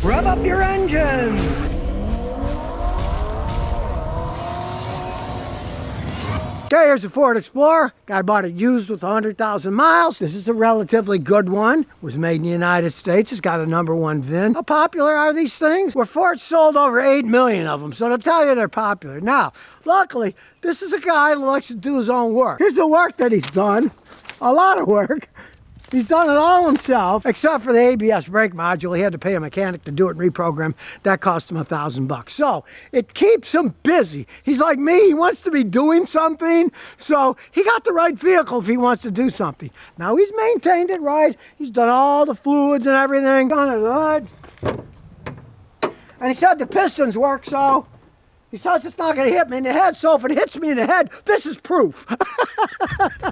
Rev up your engines! Okay, here's a Ford Explorer. Guy bought it used with 100,000 miles. This is a relatively good one. Was made in the United States. It's got a #1 VIN. How popular are these things? Well, Ford sold over 8 million of them, so they'll tell you they're popular. Now, luckily, this is a guy who likes to do his own work. Here's the work that he's done. A lot of work. He's done it all himself, except for the ABS brake module. He had to pay a mechanic to do it and reprogram. That cost him $1,000. So it keeps him busy. He's like me. He wants to be doing something. So he got the right vehicle if he wants to do something. Now he's maintained it right. He's done all the fluids and everything. Done it good. And he said the pistons work, so he says it's not going to hit me in the head, so if it hits me in the head, this is proof.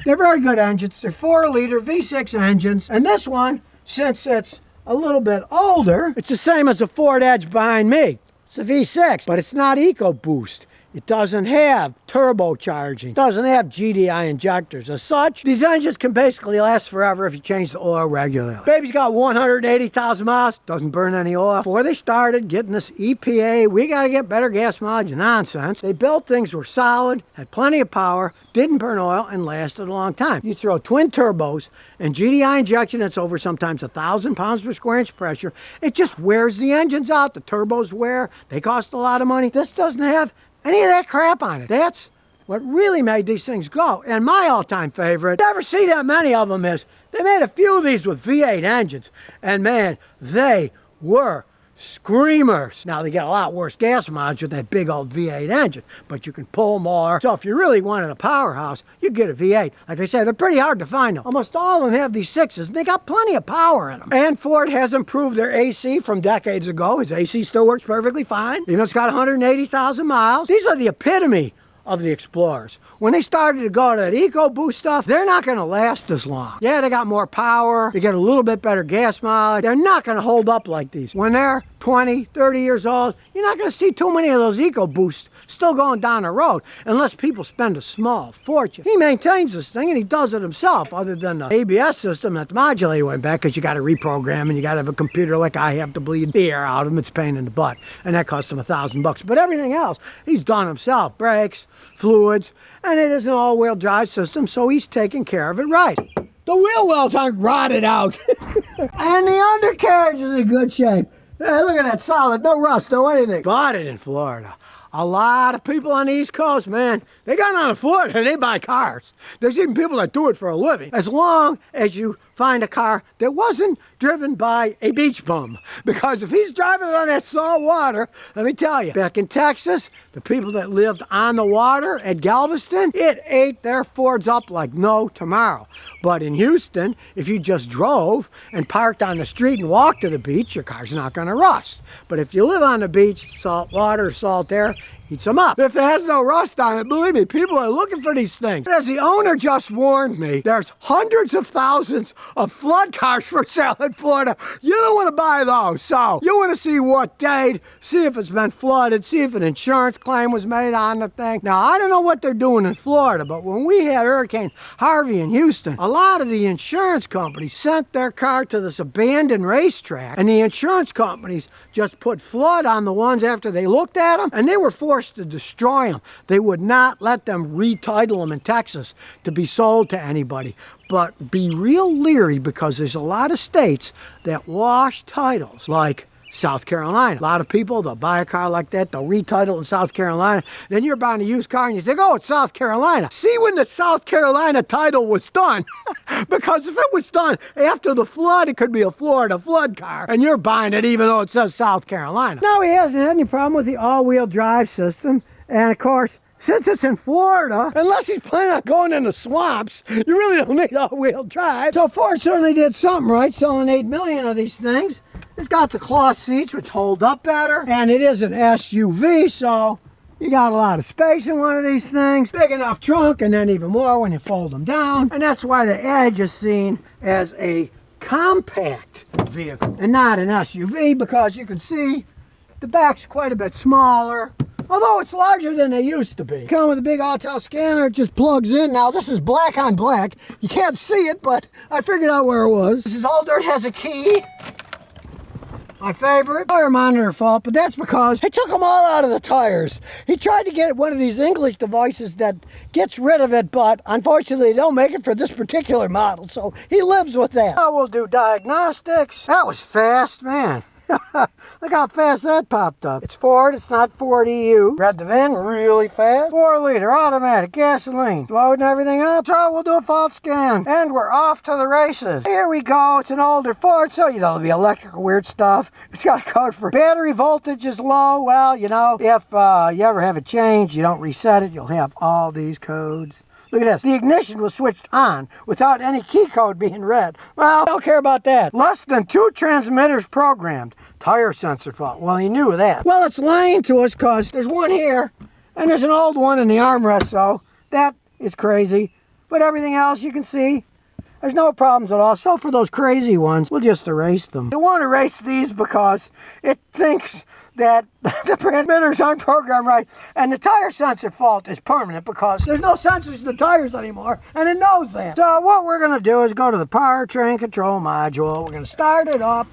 They're very good engines. They're 4-liter V6 engines. And this one, since it's a little bit older, it's the same as the Ford Edge behind me. It's a V6, but it's not EcoBoost. It doesn't have turbocharging. It doesn't have GDI injectors. As such, these engines can basically last forever if you change the oil regularly. Baby's got 180,000 miles. Doesn't burn any oil. Before they started getting this EPA, we got to get better gas mileage nonsense, they built things were solid, had plenty of power, didn't burn oil, and lasted a long time. You throw twin turbos and GDI injection that's over sometimes 1,000 pounds per square inch pressure, it just wears the engines out. The turbos wear. They cost a lot of money. This doesn't have any of that crap on it. That's what really made these things go. And my all-time favorite, never see that many of them, is they made a few of these with V8 engines. And man, they were screamers. Now they get a lot worse gas mileage with that big old V8 engine, but you can pull more. So if you really wanted a powerhouse, you get a V8. Like I say, they're pretty hard to find though. Almost all of them have these 6s, and they got plenty of power in them. And Ford has improved their AC from decades ago. His AC still works perfectly fine. You know, it's got 180,000 miles. These are the epitome of the Explorers. When they started to go to that EcoBoost stuff, they're not going to last as long. Yeah, they got more power, they get a little bit better gas mileage. They're not going to hold up like these. When they're 20, 30 years old, you're not going to see too many of those EcoBoosts still going down the road, unless people spend a small fortune. He maintains this thing, and he does it himself, other than the ABS system that the modulator went back, because you got to reprogram, and you got to have a computer like I have to bleed the air out of them. It's a pain in the butt, and that cost him $1,000. But everything else, he's done himself. Brakes, fluids, and it is an all-wheel drive system, so he's taking care of it right. The wheel wells aren't rotted out. And the undercarriage is in good shape. Hey, look at that, solid, no rust, no anything. Bought it in Florida. A lot of people on the East Coast, man, they got on a foot and they buy cars. There's even people that do it for a living. As long as you find a car that wasn't driven by a beach bum. Because if he's driving it on that salt water, let me tell you, back in Texas, the people that lived on the water at Galveston, it ate their Fords up like no tomorrow. But in Houston, if you just drove and parked on the street and walked to the beach, your car's not going to rust. But if you live on the beach, salt water, salt air, heats them up. If it has no rust on it, believe me, people are looking for these things. As the owner just warned me, there's hundreds of thousands of flood cars for sale in Florida. You don't want to buy those. So you want to see what date, see if it's been flooded, see if an insurance claim was made on the thing. Now, I don't know what they're doing in Florida, but when we had Hurricane Harvey in Houston, a lot of the insurance companies sent their car to this abandoned racetrack, and the insurance companies just put flood on the ones after they looked at them, and they were forced to destroy them. They would not let them retitle them in Texas to be sold to anybody. But be real leery, because there's a lot of states that wash titles, like South Carolina. A lot of people, they'll buy a car like that, they'll retitle in South Carolina, then you're buying a used car and you think, oh, it's South Carolina. See when the South Carolina title was done. Because if it was done after the flood, it could be a Florida flood car, and you're buying it even though it says South Carolina. No, he hasn't had any problem with the all-wheel drive system, and of course, since it's in Florida, unless he's planning on going in the swamps, you really don't need all-wheel drive. So Ford certainly did something right, selling 8 million of these things. It's got the cloth seats, which hold up better, and it is an SUV, so you got a lot of space in one of these things. Big enough trunk, and then even more when you fold them down. And that's why the Edge is seen as a compact vehicle and not an SUV, because you can see the back's quite a bit smaller, although it's larger than they used to be. Come with a big auto scanner, it just plugs in. Now this is black on black. You can't see it, but I figured out where it was. This is older, it has a key. my favorite. Tire monitor fault, but that's because he took them all out of the tires. He tried to get one of these English devices that gets rid of it, but unfortunately they don't make it for this particular model, so he lives with that. Now we'll do diagnostics. That was fast, man. Look how fast that popped up. It's Ford, it's not Ford EU. Read the VIN really fast. 4-liter automatic gasoline. Loading everything up. So we'll do a fault scan. And we're off to the races. Here we go. It's an older Ford, so you know it'll be electrical weird stuff. It's got code for battery voltage is low. Well, you know, if you ever have it changed, you don't reset it, you'll have all these codes. Look at this. The ignition was switched on without any key code being read. Well, I don't care about that. Less than 2 transmitters programmed. Tire sensor fault. Well, he knew that. Well, it's lying to us because there's one here and there's an old one in the armrest, so that is crazy. But everything else you can see, there's no problems at all. So for those crazy ones, we'll just erase them. You want to erase these because it thinks that the transmitters aren't programmed right, and the tire sensor fault is permanent because there's no sensors in the tires anymore, and it knows that. So what we're going to do is go to the powertrain control module. We're going to start it up,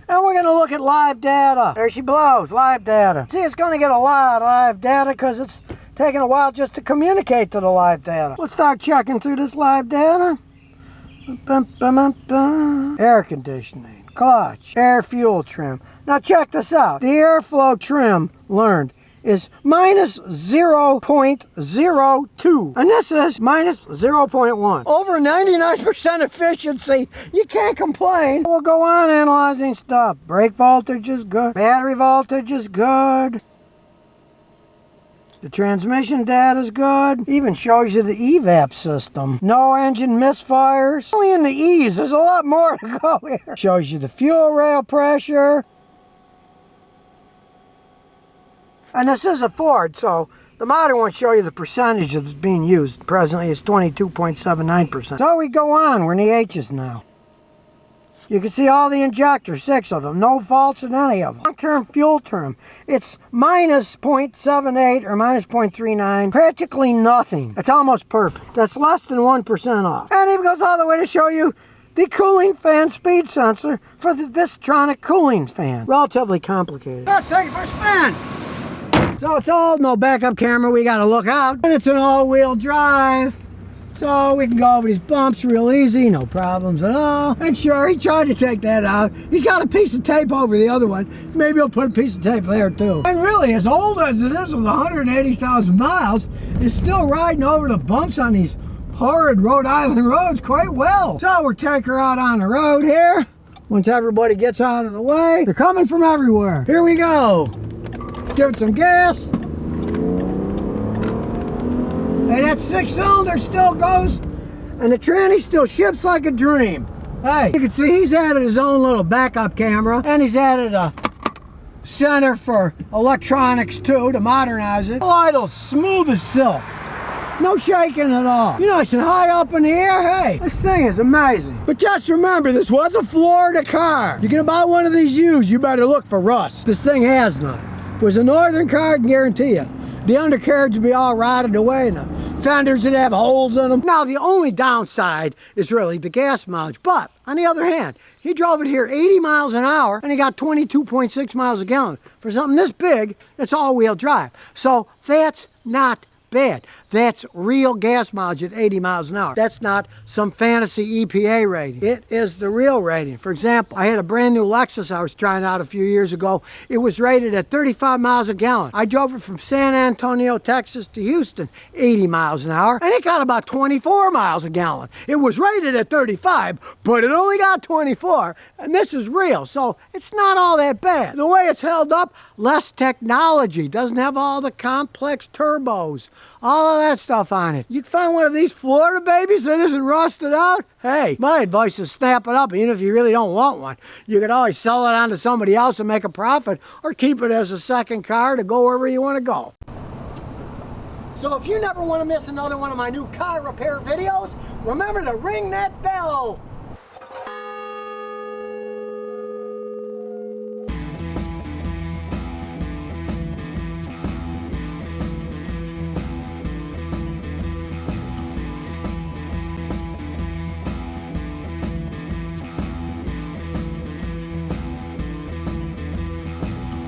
and we're going to look at live data. There she blows, live data. See, it's going to get a lot of live data because it's taking a while just to communicate to the live data. We'll start checking through this live data. Air conditioning, clutch, air fuel trim. Now check this out. The airflow trim learned is minus 0.02. And this is minus 0.1. Over 99% efficiency. You can't complain. We'll go on analyzing stuff. Brake voltage is good. Battery voltage is good. The transmission data is good. Even shows you the evap system. No engine misfires. Only in the E's. There's a lot more to go here. Shows you the fuel rail pressure. And this is a Ford, so the modern one show you the percentage that's being used. Presently it's 22.79%. So we go on, we're in the H's now. You can see all the injectors, 6 of them, no faults in any of them. Long-term fuel term, it's minus 0.78 or minus 0.39, practically nothing. It's almost perfect. That's less than 1% off. And it goes all the way to show you the cooling fan speed sensor for the Vistronic cooling fan. Relatively complicated. Let's take it for a spin. So it's all no backup camera, we gotta look out. And it's an all-wheel drive, so we can go over these bumps real easy, no problems at all. And sure, he tried to take that out. He's got a piece of tape over the other one. Maybe he'll put a piece of tape there too. And really, as old as it is with 180,000 miles, it's still riding over the bumps on these horrid Rhode Island roads quite well. So we'll take her out on the road here. Once everybody gets out of the way, they're coming from everywhere. Here we go. Give it some gas. Hey, that 6-cylinder still goes, and the tranny still ships like a dream. Hey, you can see he's added his own little backup camera, and he's added a center for electronics too to modernize it. Idle, smooth as silk. No shaking at all. You know, it's high up in the air. Hey, this thing is amazing. But just remember, this was a Florida car. You're gonna buy one of these used, you better look for rust. This thing has none. If it was a northern car, I can guarantee you, the undercarriage would be all rotted away and the fenders would have holes in them. Now, the only downside is really the gas mileage. But, on the other hand, he drove it here 80 miles an hour and he got 22.6 miles a gallon. For something this big, it's all-wheel drive. So, that's not bad. That's real gas mileage at 80 miles an hour. That's not some fantasy EPA rating. It is the real rating. For example, I had a brand new Lexus I was trying out a few years ago. It was rated at 35 miles a gallon. I drove it from San Antonio, Texas to Houston, 80 miles an hour, and it got about 24 miles a gallon. It was rated at 35, but it only got 24, and this is real, so it's not all that bad. The way it's held up, less technology, doesn't have all the complex turbos, all of that stuff on it. You can find one of these Florida babies that isn't rusted out. Hey, my advice is snap it up, even if you really don't want one. You could always sell it on to somebody else and make a profit, or keep it as a second car to go wherever you want to go. So if you never want to miss another one of my new car repair videos, remember to ring that bell.